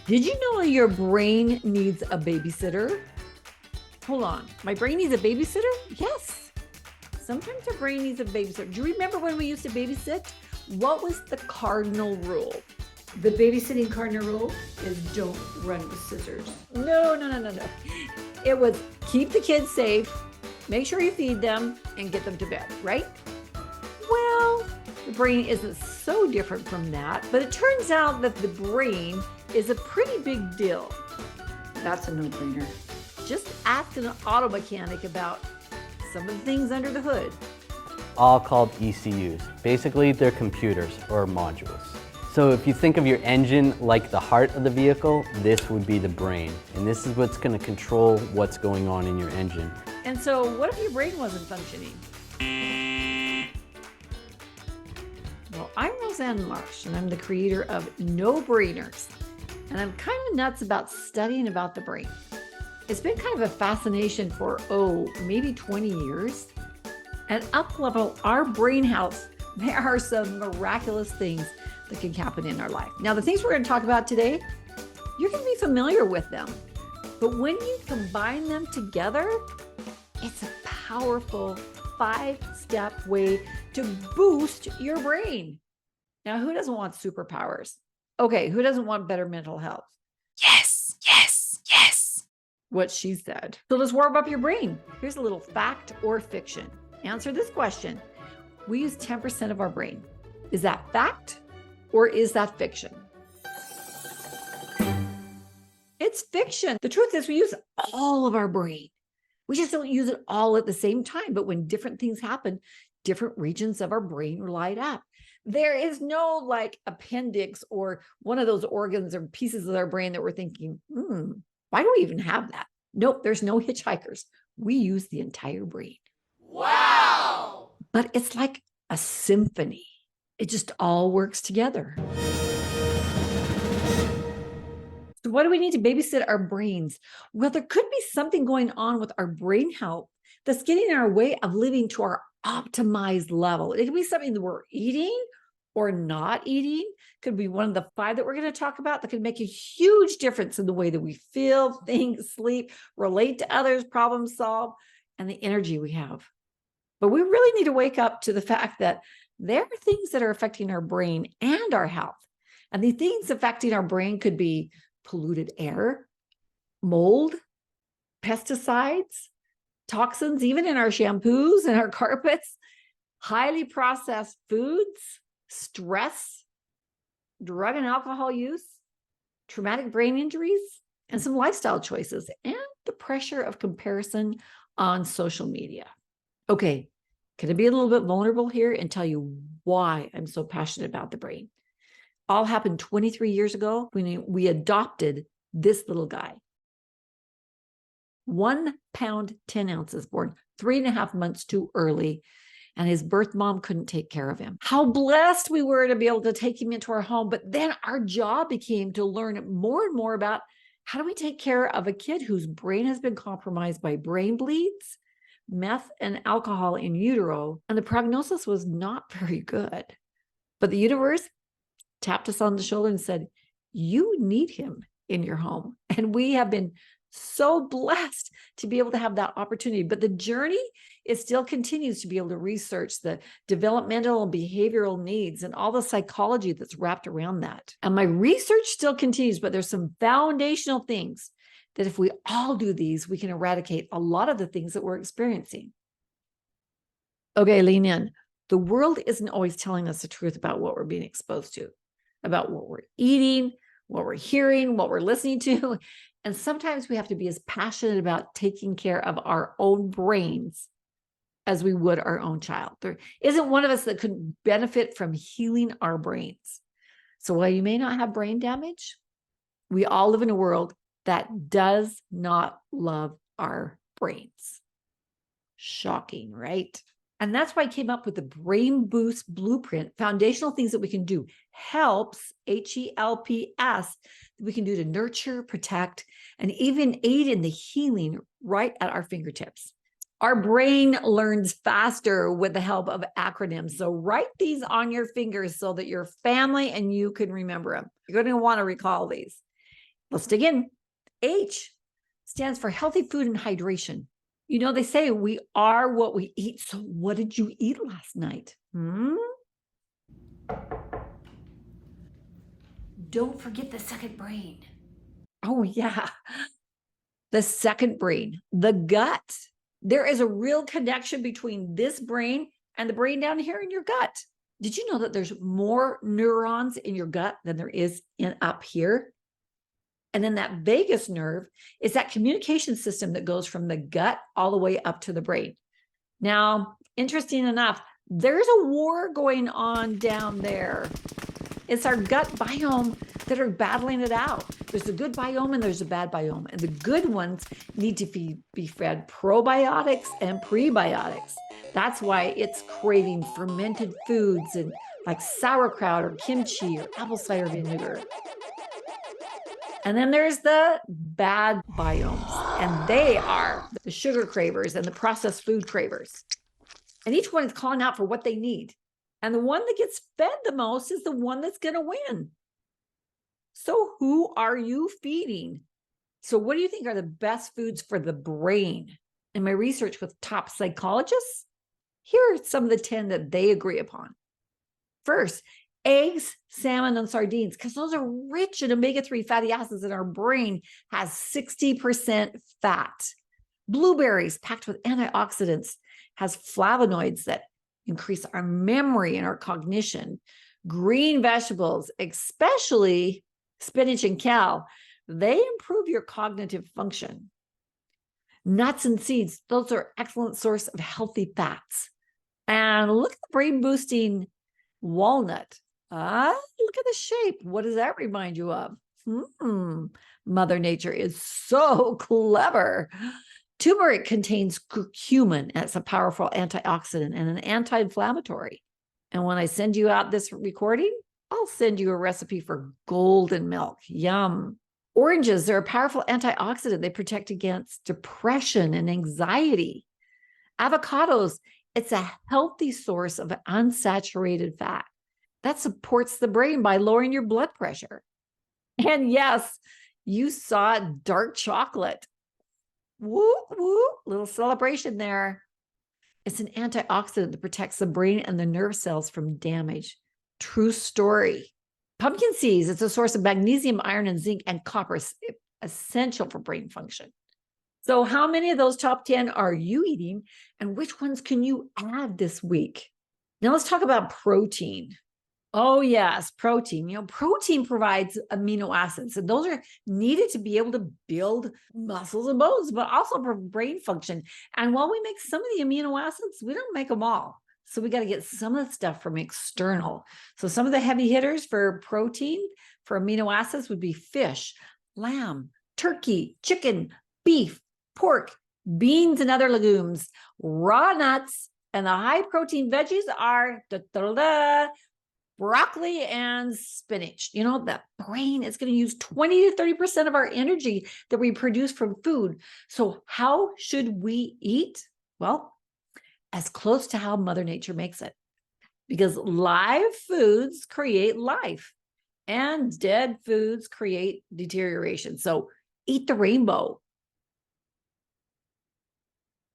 Did you know your brain needs a babysitter? Hold on. My brain needs a babysitter? Yes. Sometimes our brain needs a babysitter. Do you remember when we used to babysit? What was the cardinal rule? The babysitting cardinal rule is don't run with scissors. No. It was keep the kids safe, make sure you feed them, and get them to bed, right? Well, the brain isn't so different from that, but it turns out that the brain is a pretty big deal. That's a no-brainer. Just ask an auto mechanic about some of the things under the hood. All called ECUs. Basically, they're computers or modules. So if you think of your engine like the heart of the vehicle, this would be the brain. And this is what's going to control what's going on in your engine. And so what if your brain wasn't functioning? Well, I'm Roseanne Marsh, and I'm the creator of No Brainers. And I'm kind of nuts about studying about the brain. It's been kind of a fascination for, maybe 20 years. At Up Level, our brain health, there are some miraculous things that can happen in our life. Now, the things we're going to talk about today, you're going to be familiar with them. But when you combine them together, it's a powerful 5-step way to boost your brain. Now, who doesn't want superpowers? Okay, who doesn't want better mental health? Yes. What she said. So let's warm up your brain. Here's a little fact or fiction. Answer this question. We use 10% of our brain. Is that fact or is that fiction? It's fiction. The truth is we use all of our brain. We just don't use it all at the same time. But when different things happen, different regions of our brain light up. There is no like appendix or one of those organs or pieces of our brain that we're thinking, why do we even have that? Nope, there's no hitchhikers. We use the entire brain. Wow. But it's like a symphony. It just all works together. So what do we need to babysit our brains? Well, there could be something going on with our brain health that's getting in our way of living to our optimized level. It could be something that we're eating or not eating. Could be one of the 5 that we're going to talk about that could make a huge difference in the way that we feel, think, sleep, relate to others, problem solve, and the energy we have. But we really need to wake up to the fact that there are things that are affecting our brain and our health. And the things affecting our brain could be polluted air, mold, pesticides, toxins, even in our shampoos and our carpets, highly processed foods, stress, drug and alcohol use, traumatic brain injuries, and some lifestyle choices, and the pressure of comparison on social media. Okay, can I be a little bit vulnerable here and tell you why I'm so passionate about the brain? All happened 23 years ago when we adopted this little guy. 1 pound, 10 ounces, born 3.5 months too early. And his birth mom couldn't take care of him. How blessed we were to be able to take him into our home. But then our job became to learn more and more about how do we take care of a kid whose brain has been compromised by brain bleeds, meth, and alcohol in utero. And the prognosis was not very good. But the universe tapped us on the shoulder and said, you need him in your home. And we have been so blessed to be able to have that opportunity. But the journey, it still continues to be able to research the developmental and behavioral needs and all the psychology that's wrapped around that. And my research still continues, but there's some foundational things that if we all do these, we can eradicate a lot of the things that we're experiencing. Okay, lean in. The world isn't always telling us the truth about what we're being exposed to, about what we're eating, what we're hearing, what we're listening to. And sometimes we have to be as passionate about taking care of our own brains as we would our own child. There isn't one of us that could benefit from healing our brains. So while you may not have brain damage, we all live in a world that does not love our brains. Shocking, right? And that's why I came up with the Brain Boost Blueprint, foundational things that we can do. Helps, HELPS, that we can do to nurture, protect, and even aid in the healing right at our fingertips. Our brain learns faster with the help of acronyms. So write these on your fingers so that your family and you can remember them. You're going to want to recall these. Let's dig in. H stands for healthy food and hydration. You know, they say we are what we eat. So what did you eat last night? Don't forget the second brain. Oh, yeah. The second brain, the gut. There is a real connection between this brain and the brain down here in your gut. Did you know that there's more neurons in your gut than there is up here? And then that vagus nerve is that communication system that goes from the gut all the way up to the brain. Now, interesting enough, there's a war going on down there. It's our gut biome that are battling it out. There's a good biome and there's a bad biome. And the good ones need to be fed probiotics and prebiotics. That's why it's craving fermented foods and like sauerkraut or kimchi or apple cider vinegar. And then there's the bad biomes, and they are the sugar cravers and the processed food cravers. And each one is calling out for what they need. And the one that gets fed the most is the one that's going to win. So who are you feeding? So what do you think are the best foods for the brain? In my research with top psychologists, here are some of the 10 that they agree upon. First, eggs, salmon, and sardines, because those are rich in omega-3 fatty acids, and our brain has 60% fat. Blueberries, packed with antioxidants, has flavonoids that increase our memory and our cognition. Green vegetables, especially spinach and kale, they improve your cognitive function. Nuts and seeds, those are excellent source of healthy fats. And look at the brain boosting walnut. Look at the shape. What does that remind you of? Mother Nature is so clever. Turmeric contains curcumin. It's a powerful antioxidant and an anti-inflammatory. And when I send you out this recording, I'll send you a recipe for golden milk. Yum. Oranges, they're a powerful antioxidant. They protect against depression and anxiety. Avocados, it's a healthy source of unsaturated fat that supports the brain by lowering your blood pressure. And yes, you saw dark chocolate. Woo, woo, little celebration there. It's an antioxidant that protects the brain and the nerve cells from damage. True story. Pumpkin seeds, it's a source of magnesium, iron, and zinc, and copper, essential for brain function. So how many of those top 10 are you eating, and which ones can you add this week? Now let's talk about protein. Oh yes, protein. You know, protein provides amino acids, and those are needed to be able to build muscles and bones, but also for brain function. And while we make some of the amino acids, we don't make them all. So we got to get some of the stuff from external. So some of the heavy hitters for protein, for amino acids, would be fish, lamb, turkey, chicken, beef, pork, beans and other legumes, raw nuts, and the high protein veggies are broccoli and spinach. You know, the brain is going to use 20 to 30% of our energy that we produce from food. So how should we eat? Well, as close to how Mother Nature makes it, because live foods create life and dead foods create deterioration. So eat the rainbow.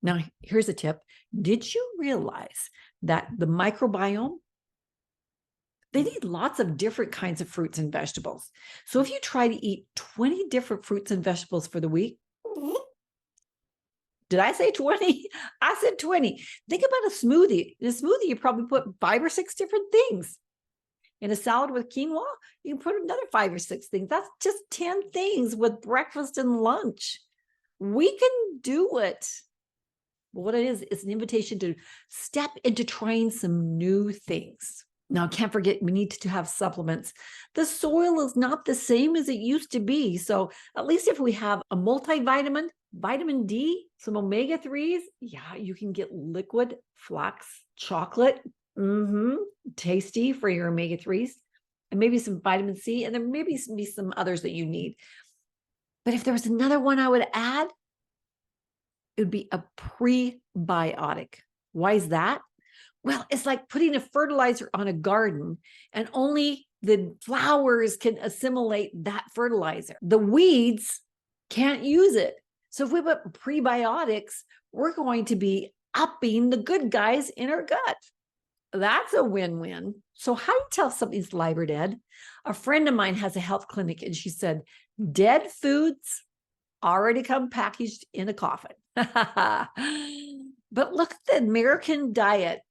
Now, here's a tip. Did you realize that the microbiome, they need lots of different kinds of fruits and vegetables? So if you try to eat 20 different fruits and vegetables for the week, did I say 20? I said 20. Think about a smoothie. In a smoothie, you probably put 5 or 6 different things. In a salad with quinoa, you can put another 5 or 6 things. That's just 10 things with breakfast and lunch. We can do it. But what it is, it's an invitation to step into trying some new things. Now, can't forget, we need to have supplements. The soil is not the same as it used to be. So at least if we have a multivitamin, vitamin D, some omega-3s, yeah, you can get liquid flax chocolate. Tasty for your omega-3s, and maybe some vitamin C, and there maybe be some others that you need. But if there was another one I would add, it would be a prebiotic. Why is that? Well, it's like putting a fertilizer on a garden and only the flowers can assimilate that fertilizer. The weeds can't use it. So if we put prebiotics, we're going to be upping the good guys in our gut. That's a win-win. So how do you tell something's live or dead? A friend of mine has a health clinic and she said, dead foods already come packaged in a coffin. But look at the American diet.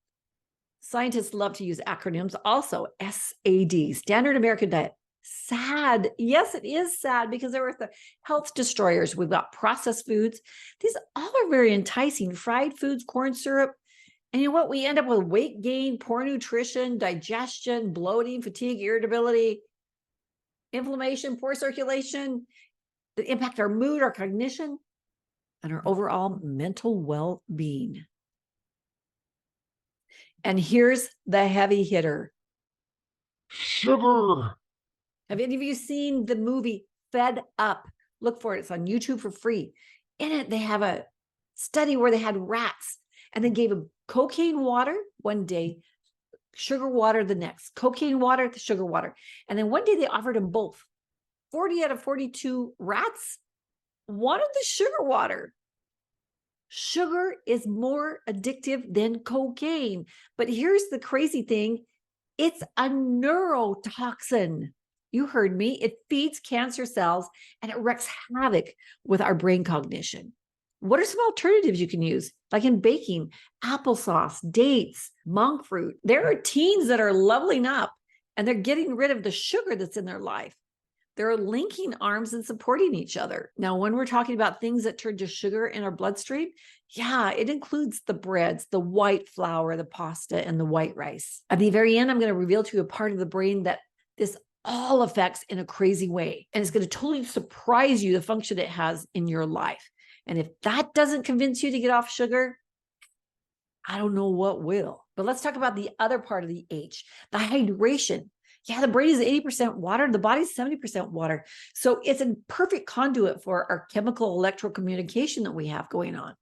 Scientists love to use acronyms also, SAD, Standard American Diet. Sad. Yes, it is sad because there are the health destroyers. We've got processed foods. These all are very enticing. Fried foods, corn syrup. And you know what? We end up with weight gain, poor nutrition, digestion, bloating, fatigue, irritability, inflammation, poor circulation that impact our mood, our cognition, and our overall mental well-being. And here's the heavy hitter. Sugar. Have any of you seen the movie Fed Up? Look for it. It's on YouTube for free. In it, they have a study where they had rats and they gave them cocaine water one day, sugar water the next, cocaine water, the sugar water. And then one day they offered them both. 40 out of 42 rats wanted the sugar water. Sugar is more addictive than cocaine. But here's the crazy thing. It's a neurotoxin. You heard me. It feeds cancer cells and it wreaks havoc with our brain cognition. What are some alternatives you can use? Like in baking, applesauce, dates, monk fruit. There are teens that are leveling up and they're getting rid of the sugar that's in their life. They're linking arms and supporting each other. Now, when we're talking about things that turn to sugar in our bloodstream, yeah, it includes the breads, the white flour, the pasta, and the white rice. At the very end, I'm going to reveal to you a part of the brain that this all affects in a crazy way. And it's going to totally surprise you the function it has in your life. And if that doesn't convince you to get off sugar, I don't know what will. But let's talk about the other part of the H, the hydration. Yeah, the brain is 80% water, the body's 70% water. So it's a perfect conduit for our chemical electrocommunication that we have going on.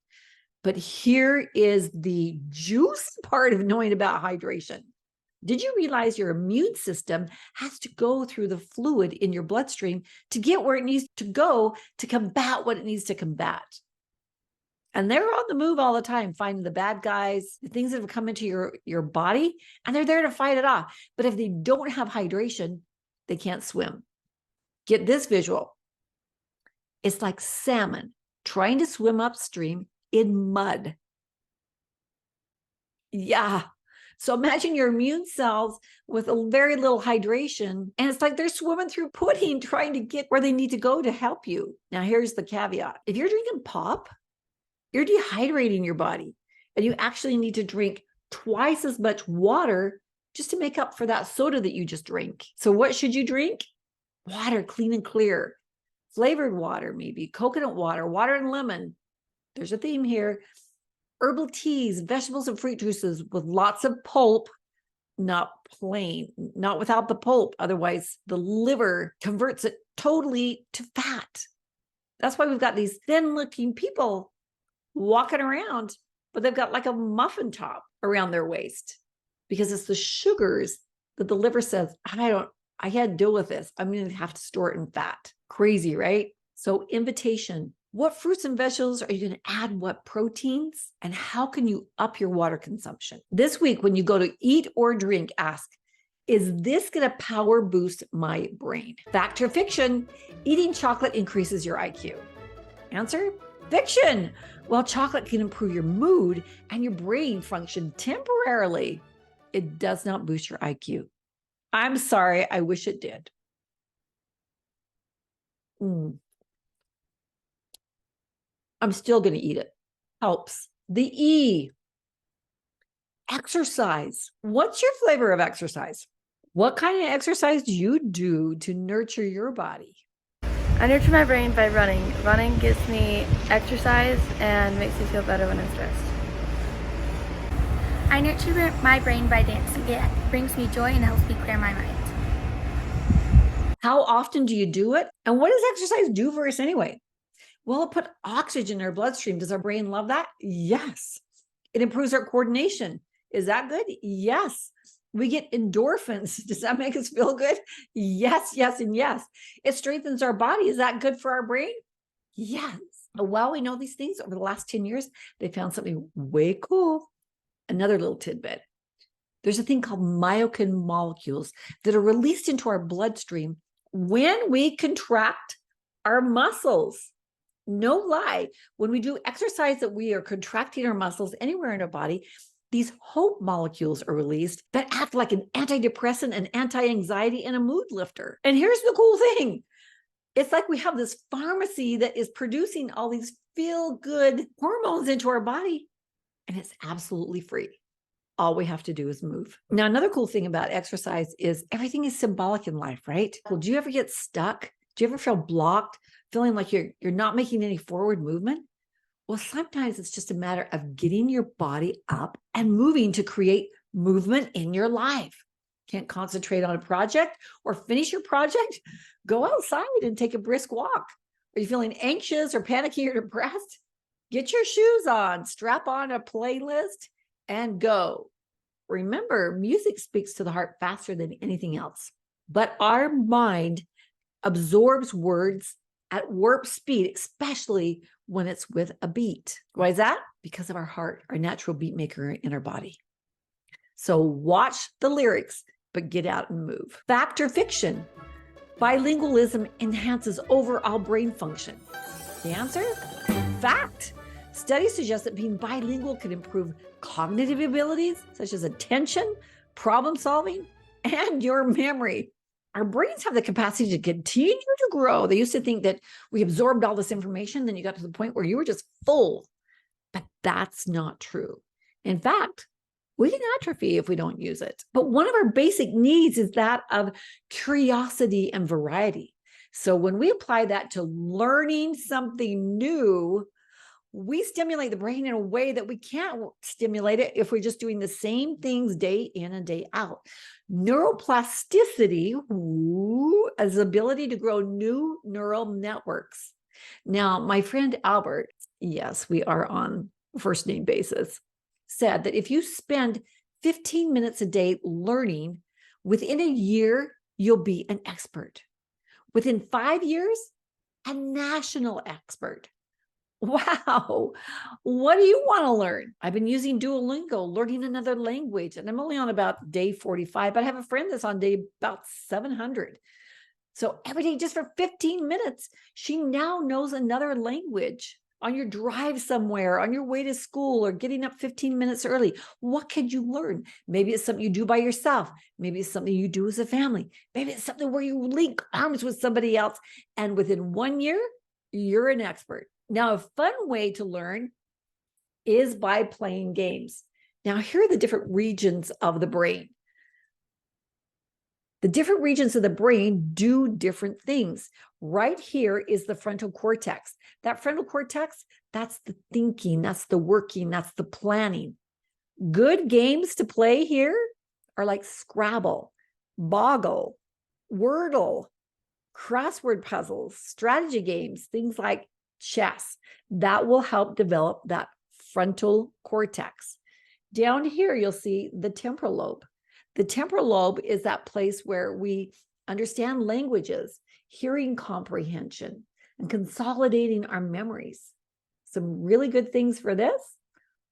But here is the juicy part of knowing about hydration. Did you realize your immune system has to go through the fluid in your bloodstream to get where it needs to go to combat what it needs to combat? And they're on the move all the time, finding the bad guys, the things that have come into your body, and they're there to fight it off. But if they don't have hydration, they can't swim. Get this visual. It's like salmon trying to swim upstream in mud. Yeah. So imagine your immune cells with a very little hydration, and it's like they're swimming through pudding trying to get where they need to go to help you. Now, here's the caveat. If you're drinking pop, you're dehydrating your body, and you actually need to drink twice as much water just to make up for that soda that you just drank. So what should you drink? Water, clean and clear. Flavored water, maybe coconut water, water and lemon. There's a theme here. Herbal teas, vegetables and fruit juices with lots of pulp, not plain, not without the pulp. Otherwise, the liver converts it totally to fat. That's why we've got these thin-looking people walking around, but they've got like a muffin top around their waist because it's the sugars that the liver says, I can't deal with this. I'm going to have to store it in fat. Crazy, right? So invitation. What fruits and vegetables are you going to add? What proteins? And how can you up your water consumption? This week, when you go to eat or drink, ask, is this going to power boost my brain? Fact or fiction? Eating chocolate increases your IQ. Answer? Fiction. Well, chocolate can improve your mood and your brain function temporarily. It does not boost your IQ. I'm sorry. I wish it did. I'm still going to eat it. Helps. The E. Exercise. What's your flavor of exercise? What kind of exercise do you do to nurture your body? I nurture my brain by running. Running gives me exercise and makes me feel better when I'm stressed. I nurture my brain by dancing. It brings me joy and helps me clear my mind. How often do you do it? And what does exercise do for us anyway? Well, it puts oxygen in our bloodstream. Does our brain love that? Yes. It improves our coordination. Is that good? Yes. We get endorphins. Does that make us feel good? Yes, yes, and yes. It strengthens our body. Is that good for our brain? Yes. Well, we know these things over the last 10 years, they found something way cool. Another little tidbit. There's a thing called myokine molecules that are released into our bloodstream when we contract our muscles. No lie. When we do exercise that we are contracting our muscles anywhere in our body, these hope molecules are released that act like an antidepressant, an anti-anxiety, and a mood lifter. And here's the cool thing. It's like we have this pharmacy that is producing all these feel-good hormones into our body, and it's absolutely free. All we have to do is move. Now, another cool thing about exercise is everything is symbolic in life, right? Well, do you ever get stuck? Do you ever feel blocked, feeling like you're not making any forward movement? Well, sometimes it's just a matter of getting your body up and moving to create movement in your life. Can't concentrate on a project or finish your project? Go outside and take a brisk walk. Are you feeling anxious or panicky or depressed? Get your shoes on, strap on a playlist, and go. Remember, music speaks to the heart faster than anything else, but our mind absorbs words at warp speed, especially when it's with a beat. Why is that? Because of our heart, our natural beat maker in our body. So watch the lyrics, but get out and move. Fact or fiction? Bilingualism enhances overall brain function. The answer? Fact. Studies suggest that being bilingual can improve cognitive abilities such as attention, problem solving, and your memory. Our brains have the capacity to continue to grow. They used to think that we absorbed all this information, then you got to the point where you were just full. But that's not true. In fact, we can atrophy if we don't use it. But one of our basic needs is that of curiosity and variety. So when we apply that to learning something new, we stimulate the brain in a way that we can't stimulate it if we're just doing the same things day in and day out. Neuroplasticity is the ability to grow new neural networks. Now, my friend Albert, yes, we are on a first name basis, said that if you spend 15 minutes a day learning, within a year, you'll be an expert. Within 5 years, a national expert. Wow. What do you want to learn? I've been using Duolingo, learning another language, and I'm only on about day 45, but I have a friend that's on day about 700. So every day, just for 15 minutes, she now knows another language. On your drive somewhere, on your way to school, or getting up 15 minutes early, what could you learn? Maybe it's something you do by yourself. Maybe it's something you do as a family. Maybe it's something where you link arms with somebody else. And within 1 year, you're an expert. Now, a fun way to learn is by playing games. Now, here are the different regions of the brain. The different regions of the brain do different things. Right here is the frontal cortex. That frontal cortex, that's the thinking, that's the working, that's the planning. Good games to play here are like Scrabble, Boggle, Wordle, crossword puzzles, strategy games, things like chess. That will help develop that frontal cortex. Down here, you'll see the temporal lobe. The temporal lobe is that place where we understand languages, hearing comprehension, and consolidating our memories. Some really good things for this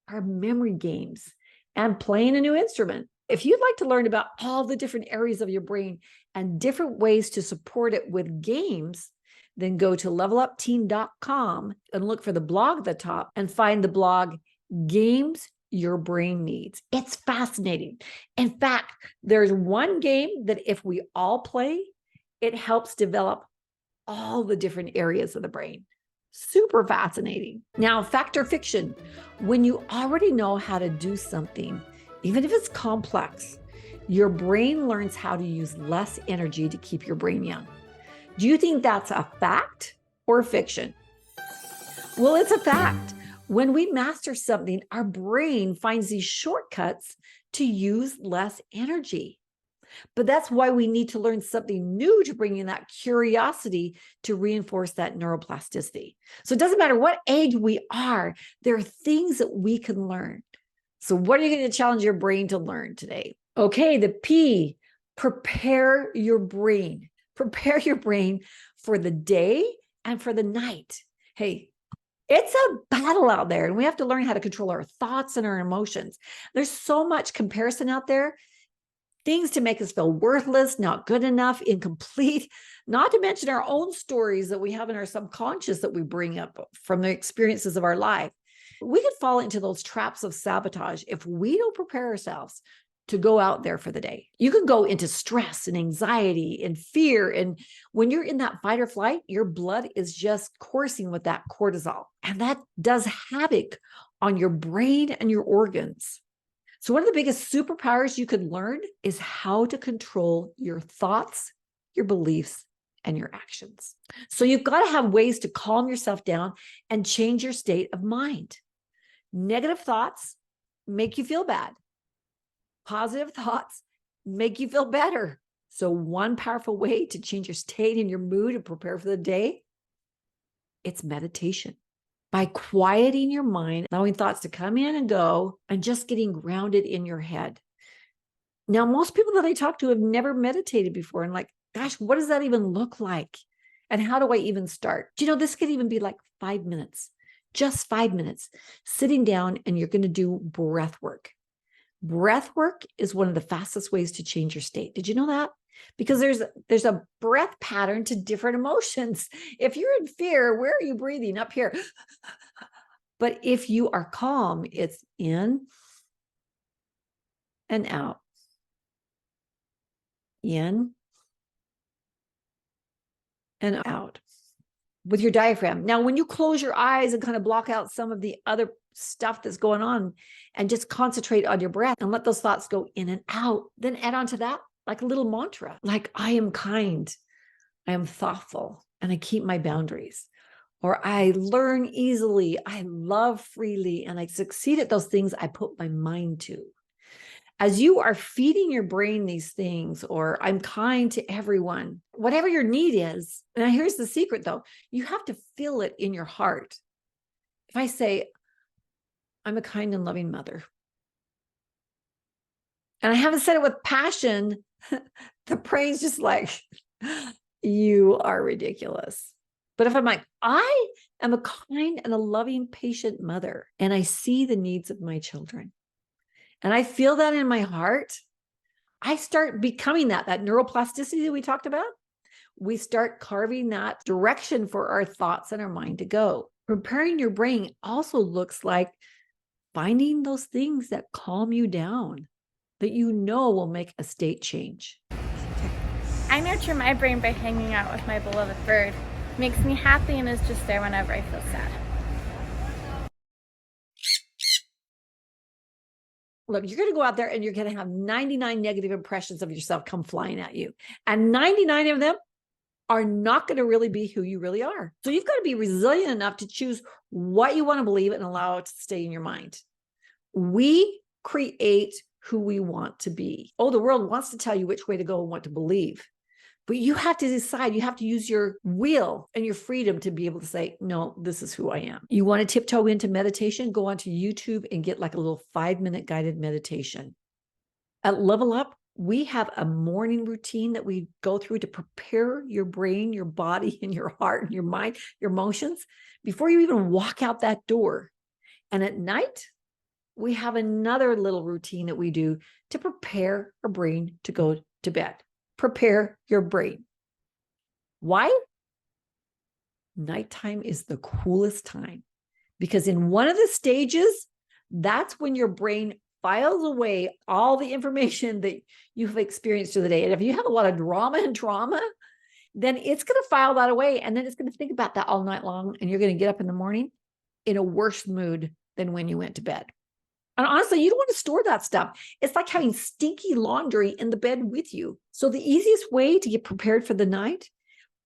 are memory games and playing a new instrument. If you'd like to learn about all the different areas of your brain and different ways to support it with games, then go to levelupteam.com and look for the blog at the top and find the blog Games Your Brain Needs. It's fascinating. In fact, there's one game that if we all play, it helps develop all the different areas of the brain. Super fascinating. Now, fact or fiction, when you already know how to do something, even if it's complex, your brain learns how to use less energy to keep your brain young. Do you think that's a fact or fiction? Well, it's a fact. When we master something, our brain finds these shortcuts to use less energy. But that's why we need to learn something new to bring in that curiosity to reinforce that neuroplasticity. So it doesn't matter what age we are, there are things that we can learn. So what are you going to challenge your brain to learn today? Okay, the P, prepare your brain. Prepare your brain for the day and for the night. Hey, it's a battle out there, and we have to learn how to control our thoughts and our emotions. There's so much comparison out there, things to make us feel worthless, not good enough, incomplete, not to mention our own stories that we have in our subconscious that we bring up from the experiences of our life. We could fall into those traps of sabotage if we don't prepare ourselves to go out there for the day. You can go into stress and anxiety and fear. And when you're in that fight or flight, your blood is just coursing with that cortisol. And that does havoc on your brain and your organs. So one of the biggest superpowers you could learn is how to control your thoughts, your beliefs, and your actions. So you've got to have ways to calm yourself down and change your state of mind. Negative thoughts make you feel bad. Positive thoughts make you feel better. So one powerful way to change your state and your mood and prepare for the day, it's meditation. By quieting your mind, allowing thoughts to come in and go, and just getting grounded in your head. Now, most people that I talk to have never meditated before, and like, gosh, what does that even look like? And how do I even start? Do you know, this could even be like 5 minutes, just 5 minutes, sitting down, and you're going to do breath work. Breath work is one of the fastest ways to change your state. Did you know that? Because there's a breath pattern to different emotions. If you're in fear, where are you breathing? Up here. But if you are calm, it's in and out. In and out with your diaphragm. Now, when you close your eyes and kind of block out some of the other stuff that's going on and just concentrate on your breath and let those thoughts go in and out, then add on to that like a little mantra, like I am kind, I am thoughtful, and I keep my boundaries. Or I learn easily, I love freely, and I succeed at those things I put my mind to. As you are feeding your brain these things, or I'm kind to everyone, whatever your need is. Now, here's the secret though. You have to feel it in your heart. If I say, I'm a kind and loving mother, and I haven't said it with passion, the brain's just like, you are ridiculous. But if I'm like, I am a kind and a loving, patient mother, and I see the needs of my children, and I feel that in my heart, I start becoming that neuroplasticity that we talked about. We start carving that direction for our thoughts and our mind to go. Preparing your brain also looks like finding those things that calm you down, that you know will make a state change. I nurture my brain by hanging out with my beloved bird. Makes me happy and is just there whenever I feel sad. Look, you're going to go out there and you're going to have 99 negative impressions of yourself come flying at you. And 99 of them are not going to really be who you really are. So you've got to be resilient enough to choose what you want to believe and allow it to stay in your mind. We create who we want to be. Oh, the world wants to tell you which way to go and what to believe. But you have to decide, you have to use your will and your freedom to be able to say, no, this is who I am. You want to tiptoe into meditation? Go onto YouTube and get like a little 5-minute guided meditation. At Level Up, we have a morning routine that we go through to prepare your brain, your body, and your heart, and your mind, your emotions before you even walk out that door. And at night, we have another little routine that we do to prepare our brain to go to bed. Prepare your brain. Why? Nighttime is the coolest time because in one of the stages, that's when your brain files away all the information that you've experienced through the day. And if you have a lot of drama and trauma, then it's going to file that away. And then it's going to think about that all night long. And you're going to get up in the morning in a worse mood than when you went to bed. And honestly, you don't want to store that stuff. It's like having stinky laundry in the bed with you. So the easiest way to get prepared for the night,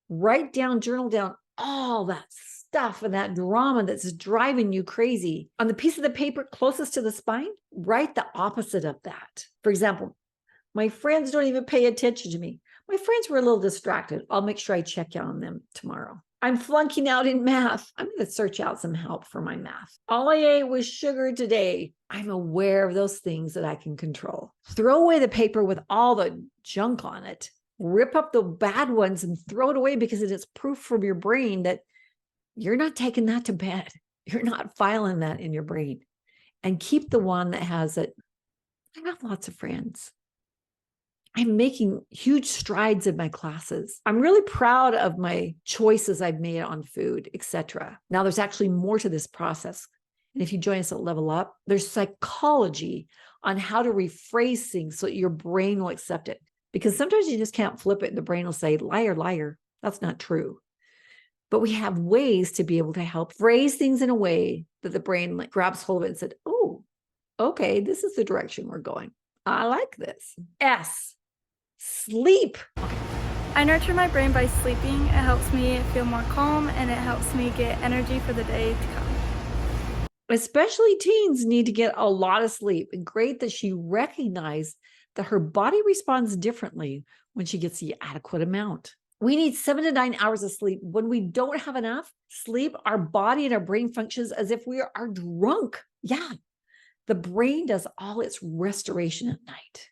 write down, journal down all that stuff and that drama that's driving you crazy. On the piece of the paper closest to the spine, write the opposite of that. For example, my friends don't even pay attention to me. My friends were a little distracted. I'll make sure I check on them tomorrow. I'm flunking out in math. I'm going to search out some help for my math. All I ate was sugar today. I'm aware of those things that I can control. Throw away the paper with all the junk on it. Rip up the bad ones and throw it away because it is proof from your brain that you're not taking that to bed. You're not filing that in your brain. And keep the one that has it. I have lots of friends. I'm making huge strides in my classes. I'm really proud of my choices I've made on food, etc. Now, there's actually more to this process. And if you join us at Level Up, there's psychology on how to rephrase things so that your brain will accept it. Because sometimes you just can't flip it and the brain will say, liar, liar. That's not true. But we have ways to be able to help phrase things in a way that the brain grabs hold of it and said, oh, okay, this is the direction we're going. I like this. S, sleep. I nurture my brain by sleeping. It helps me feel more calm and it helps me get energy for the day to come. Especially teens need to get a lot of sleep. And great that she recognized that her body responds differently when she gets the adequate amount. We need 7 to 9 hours of sleep. When we don't have enough sleep, our body and our brain functions as if we are drunk. Yeah, the brain does all its restoration at night.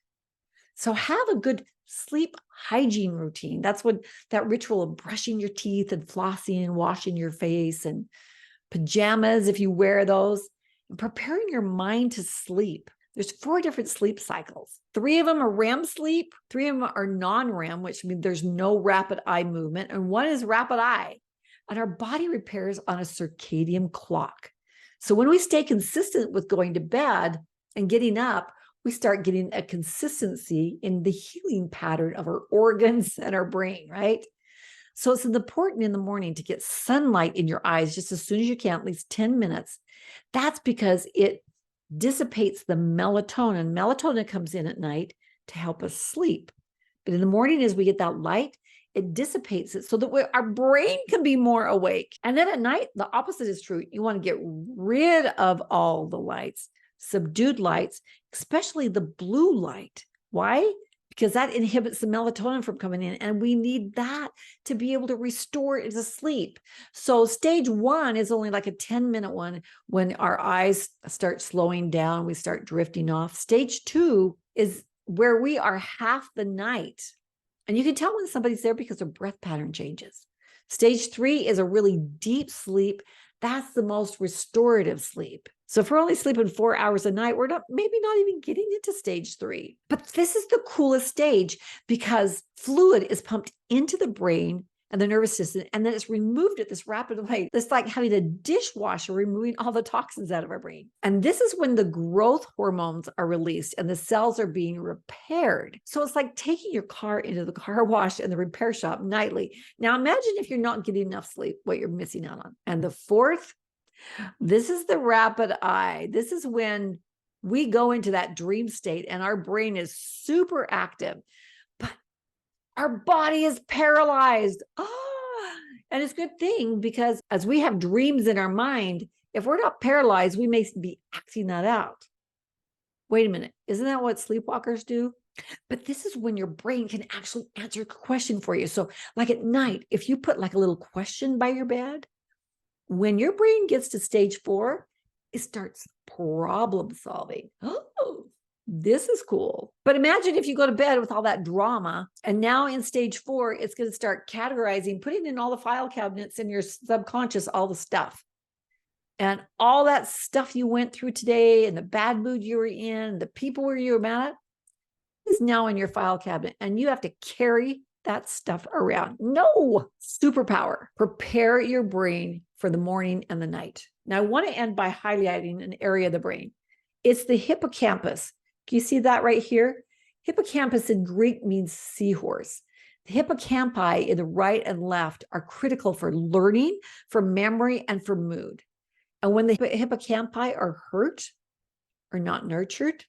So have a good sleep hygiene routine. That's what that ritual of brushing your teeth and flossing and washing your face and pajamas, if you wear those, and preparing your mind to sleep. There's 4 different sleep cycles. 3 of them are REM sleep. 3 of them are non-REM, which means there's no rapid eye movement. And 1 is rapid eye. And our body repairs on a circadian clock. So when we stay consistent with going to bed and getting up, we start getting a consistency in the healing pattern of our organs and our brain, right? So it's important in the morning to get sunlight in your eyes just as soon as you can, at least 10 minutes. That's because it dissipates the melatonin. Melatonin comes in at night to help us sleep. But in the morning, as we get that light, it dissipates it so that our brain can be more awake. And then at night, the opposite is true. You want to get rid of all the lights, subdued lights, especially the blue light. Why? Because that inhibits the melatonin from coming in. And we need that to be able to restore it to sleep. So stage 1 is only like a 10-minute one when our eyes start slowing down, we start drifting off. Stage 2 is where we are half the night. And you can tell when somebody's there because their breath pattern changes. Stage 3 is a really deep sleep. That's the most restorative sleep. So if we're only sleeping 4 hours a night, we're maybe not even getting into stage 3. But this is the coolest stage because fluid is pumped into the brain and the nervous system, and then it's removed at this rapid rate. It's like having a dishwasher removing all the toxins out of our brain. And this is when the growth hormones are released and the cells are being repaired. So it's like taking your car into the car wash and the repair shop nightly. Now imagine if you're not getting enough sleep, what you're missing out on. And the 4th, this is the rapid eye. This is when we go into that dream state and our brain is super active, but our body is paralyzed. And it's a good thing because as we have dreams in our mind, if we're not paralyzed, we may be acting that out. Wait a minute. Isn't that what sleepwalkers do? But this is when your brain can actually answer a question for you. So like at night, if you put like a little question by your bed, when your brain gets to stage 4, it starts problem solving. Oh, this is cool. But imagine if you go to bed with all that drama, and now in stage 4, it's going to start categorizing, putting in all the file cabinets in your subconscious, all the stuff. And all that stuff you went through today and the bad mood you were in, the people you were mad at, is now in your file cabinet. And you have to carry that stuff around. No superpower. Prepare your brain for the morning and the night. Now, I want to end by highlighting an area of the brain. It's the hippocampus. Can you see that right here? Hippocampus in Greek means seahorse. The hippocampi in the right and left are critical for learning, for memory, and for mood. And when the hippocampi are hurt or not nurtured,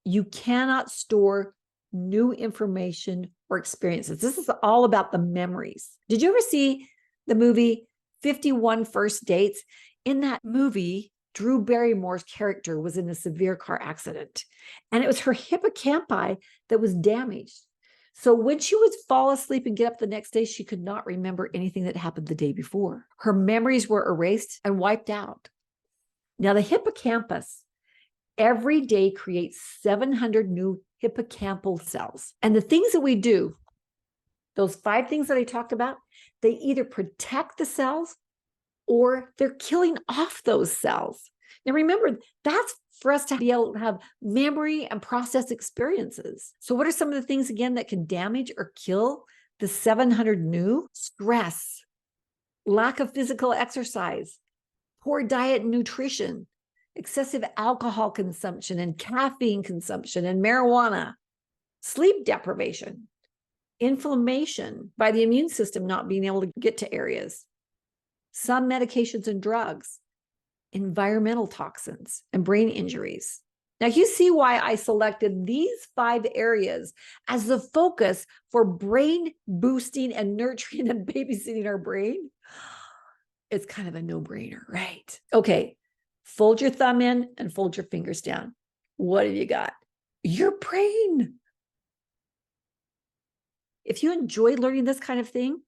you cannot store new information or experiences. This is all about the memories. Did you ever see the movie 51 First Dates? In that movie, Drew Barrymore's character was in a severe car accident, and it was her hippocampi that was damaged. So when she would fall asleep and get up the next day, she could not remember anything that happened the day before. Her memories were erased and wiped out. Now, the hippocampus every day creates 700 new hippocampal cells. And the things that we do, those 5 things that I talked about, they either protect the cells or they're killing off those cells. Now, remember, that's for us to be able to have memory and process experiences. So what are some of the things, again, that can damage or kill the 700 new? Stress, lack of physical exercise, poor diet and nutrition, excessive alcohol consumption and caffeine consumption and marijuana, sleep deprivation, inflammation by the immune system not being able to get to areas, some medications and drugs, environmental toxins, and brain injuries. Now, you see why I selected these 5 areas as the focus for brain boosting and nurturing and babysitting our brain. It's kind of a no-brainer, right? Okay, fold your thumb in and fold your fingers down. What have you got? Your brain. If you enjoy learning this kind of thing,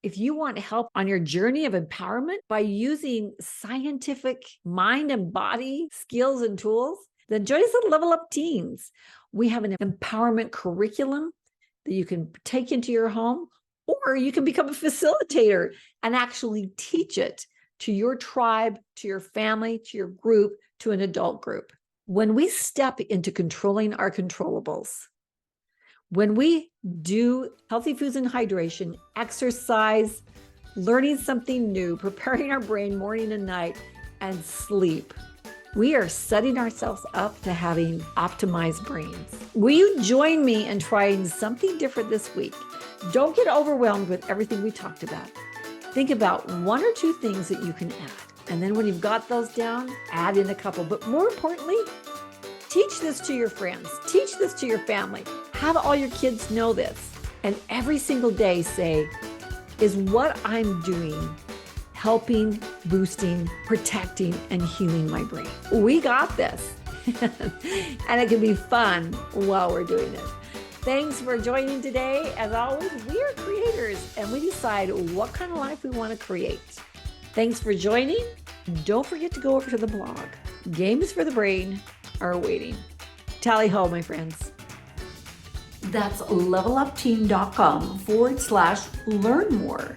if you want help on your journey of empowerment by using scientific mind and body skills and tools, then join us at Level Up Teens. We have an empowerment curriculum that you can take into your home, or you can become a facilitator and actually teach it to your tribe, to your family, to your group, to an adult group. When we step into controlling our controllables, when we do healthy foods and hydration, exercise, learning something new, preparing our brain morning and night, and sleep, we are setting ourselves up to having optimized brains. Will you join me in trying something different this week? Don't get overwhelmed with everything we talked about. Think about 1 or 2 things that you can add. And then when you've got those down, add in a couple. But more importantly, teach this to your friends. Teach this to your family. Have all your kids know this. And every single day say, is what I'm doing helping, boosting, protecting, and healing my brain? We got this. And it can be fun while we're doing it. Thanks for joining today. As always, we are creators and we decide what kind of life we want to create. Thanks for joining. Don't forget to go over to the blog. Games for the brain are waiting. Tally ho, my friends. That's levelupteam.com/learn more.